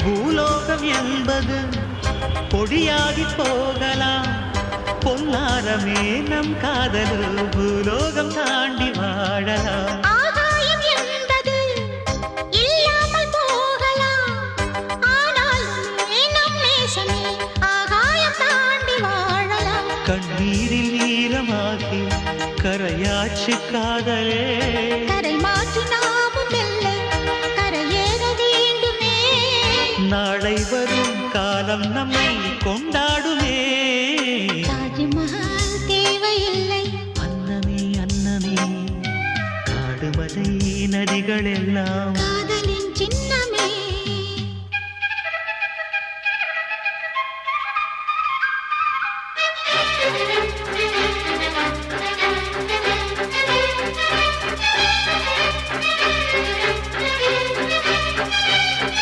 பூலோகம் என்பது பொடியாகி போகலாம், பொன்னாரமே நம் காதல் பூலோகம் தாண்டி வாழலாம். ஆகாயம் என்பது இல்லாமல் போகலாம், ஆனால் நம் நேசமே ஆகாயம் தாண்டி வாழலாம். கண்ணீரில் ஈரமாகி கரையாச்சு காதலே, கரை மாற்றி நாமும் வெல்லை கரையேற வேண்டுமே. நாளை வரும் காலம் நம்மை கொண்டாடுமே. தாஜ்மஹால் தேவையில்லை அன்னமே அன்னமே, காடுமலை நதிகள் எல்லாம்